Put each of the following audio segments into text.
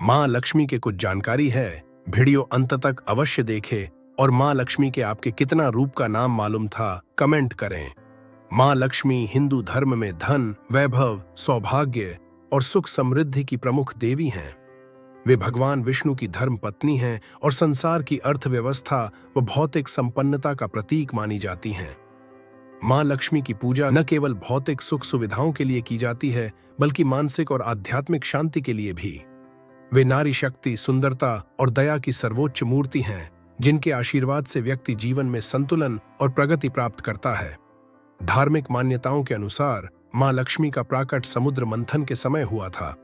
माँ लक्ष्मी के कुछ जानकारी है, वीडियो अंत तक अवश्य देखें और माँ लक्ष्मी के आपके कितना रूप का नाम मालूम था कमेंट करें। माँ लक्ष्मी हिंदू धर्म में धन, वैभव, सौभाग्य और सुख समृद्धि की प्रमुख देवी हैं। वे भगवान विष्णु की धर्म पत्नी हैं और संसार की अर्थव्यवस्था व भौतिक संपन्नता का प्रतीक मानी जाती हैं। माँ लक्ष्मी की पूजा न केवल भौतिक सुख सुविधाओं के लिए की जाती है, बल्कि मानसिक और आध्यात्मिक शांति के लिए भी। वे नारी शक्ति, सुंदरता और दया की सर्वोच्च मूर्ति हैं, जिनके आशीर्वाद से व्यक्ति जीवन में संतुलन और प्रगति प्राप्त करता है। धार्मिक मान्यताओं के अनुसार माँ लक्ष्मी का प्राकट समुद्र मंथन के समय हुआ था।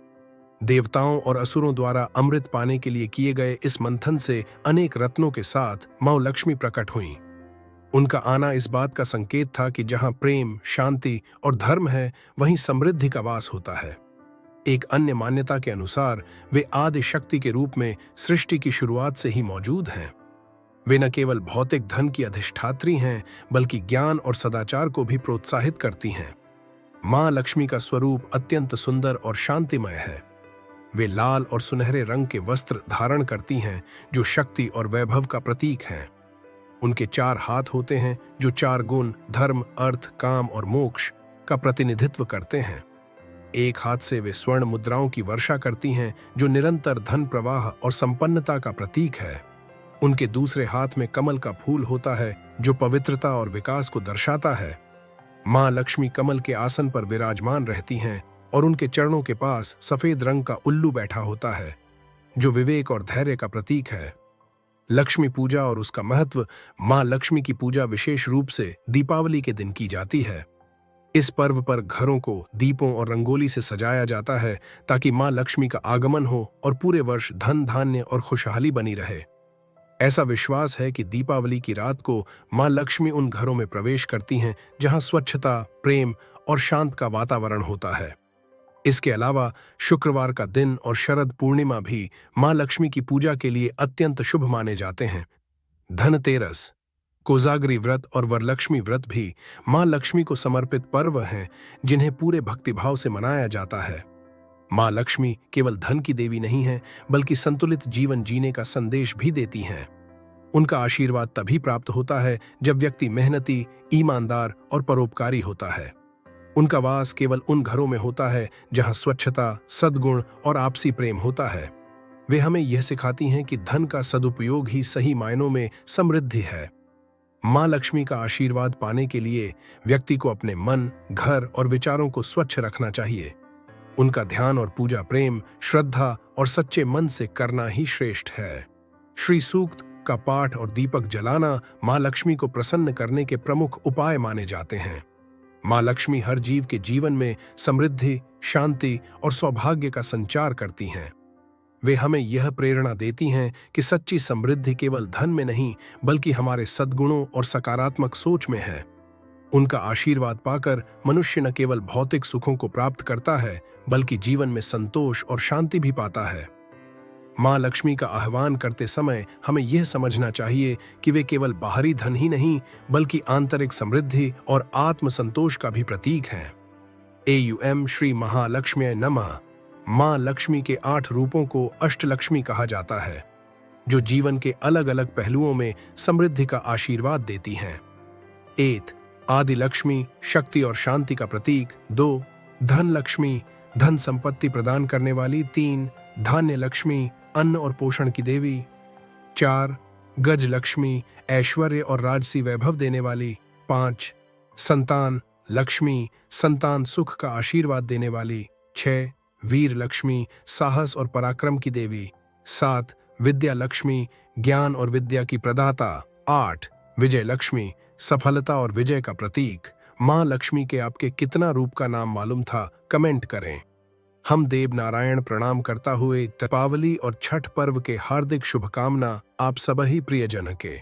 देवताओं और असुरों द्वारा अमृत पाने के लिए किए गए इस मंथन से अनेक रत्नों के साथ माँ लक्ष्मी प्रकट हुईं। उनका आना इस बात का संकेत था कि जहां प्रेम, शांति और धर्म है, वहीं समृद्धि का वास होता है। एक अन्य मान्यता के अनुसार वे आदि शक्ति के रूप में सृष्टि की शुरुआत से ही मौजूद हैं। वे न केवल भौतिक धन की अधिष्ठात्री हैं, बल्कि ज्ञान और सदाचार को भी प्रोत्साहित करती हैं। माँ लक्ष्मी का स्वरूप अत्यंत सुंदर और शांतिमय है। वे लाल और सुनहरे रंग के वस्त्र धारण करती हैं, जो शक्ति और वैभव का प्रतीक हैं। उनके 4 हाथ होते हैं, जो 4 गुण धर्म, अर्थ, काम और मोक्ष का प्रतिनिधित्व करते हैं। एक हाथ से वे स्वर्ण मुद्राओं की वर्षा करती हैं, जो निरंतर धन प्रवाह और संपन्नता का प्रतीक है। उनके दूसरे हाथ में कमल का फूल होता है, जो पवित्रता और विकास को दर्शाता है। माँ लक्ष्मी कमल के आसन पर विराजमान रहती हैं और उनके चरणों के पास सफेद रंग का उल्लू बैठा होता है, जो विवेक और धैर्य का प्रतीक है। लक्ष्मी पूजा और उसका महत्व। माँ लक्ष्मी की पूजा विशेष रूप से दीपावली के दिन की जाती है। इस पर्व पर घरों को दीपों और रंगोली से सजाया जाता है, ताकि माँ लक्ष्मी का आगमन हो और पूरे वर्ष धन, धान्य और खुशहाली बनी रहे। ऐसा विश्वास है कि दीपावली की रात को माँ लक्ष्मी उन घरों में प्रवेश करती हैं जहां स्वच्छता, प्रेम और शांत का वातावरण होता है। इसके अलावा शुक्रवार का दिन और शरद पूर्णिमा भी माँ लक्ष्मी की पूजा के लिए अत्यंत शुभ माने जाते हैं। धनतेरस, कोजागरी व्रत और वरलक्ष्मी व्रत भी माँ लक्ष्मी को समर्पित पर्व हैं, जिन्हें पूरे भक्तिभाव से मनाया जाता है। माँ लक्ष्मी केवल धन की देवी नहीं है, बल्कि संतुलित जीवन जीने का संदेश भी देती हैं। उनका आशीर्वाद तभी प्राप्त होता है जब व्यक्ति मेहनती, ईमानदार और परोपकारी होता है। उनका वास केवल उन घरों में होता है जहां स्वच्छता, सद्गुण और आपसी प्रेम होता है। वे हमें यह सिखाती हैं कि धन का सदुपयोग ही सही मायनों में समृद्धि है। माँ लक्ष्मी का आशीर्वाद पाने के लिए व्यक्ति को अपने मन, घर और विचारों को स्वच्छ रखना चाहिए। उनका ध्यान और पूजा प्रेम, श्रद्धा और सच्चे मन से करना ही श्रेष्ठ है। श्री सूक्त का पाठ और दीपक जलाना माँ लक्ष्मी को प्रसन्न करने के प्रमुख उपाय माने जाते हैं। माँ लक्ष्मी हर जीव के जीवन में समृद्धि, शांति और सौभाग्य का संचार करती हैं। वे हमें यह प्रेरणा देती हैं कि सच्ची समृद्धि केवल धन में नहीं, बल्कि हमारे सद्गुणों और सकारात्मक सोच में है। उनका आशीर्वाद पाकर मनुष्य न केवल भौतिक सुखों को प्राप्त करता है, बल्कि जीवन में संतोष और शांति भी पाता है। माँ लक्ष्मी का आह्वान करते समय हमें यह समझना चाहिए कि वे केवल बाहरी धन ही नहीं, बल्कि आंतरिक समृद्धि और आत्मसंतोष का भी प्रतीक हैं। AUM श्री महालक्ष्म्यै नमः। माँ लक्ष्मी के 8 रूपों को अष्टलक्ष्मी कहा जाता है, जो जीवन के अलग अलग पहलुओं में समृद्धि का आशीर्वाद देती हैं। 1. आदि लक्ष्मी, शक्ति और शांति का प्रतीक। 2. धन लक्ष्मी, धन संपत्ति प्रदान करने वाली। 3. धान्य लक्ष्मी, अन्न और पोषण की देवी। 4. गज लक्ष्मी, ऐश्वर्य और राजसी वैभव देने वाली। 5. संतान लक्ष्मी, संतान सुख का आशीर्वाद देने वाली। 6. वीर लक्ष्मी, साहस और पराक्रम की देवी। 7. विद्या लक्ष्मी, ज्ञान और विद्या की प्रदाता। 8. विजय लक्ष्मी, सफलता और विजय का प्रतीक। माँ लक्ष्मी के आपके कितना रूप का नाम मालूम था कमेंट करें। हम देव नारायण प्रणाम करता हुए दीपावली और छठ पर्व के हार्दिक शुभकामना आप सबही प्रियजन के।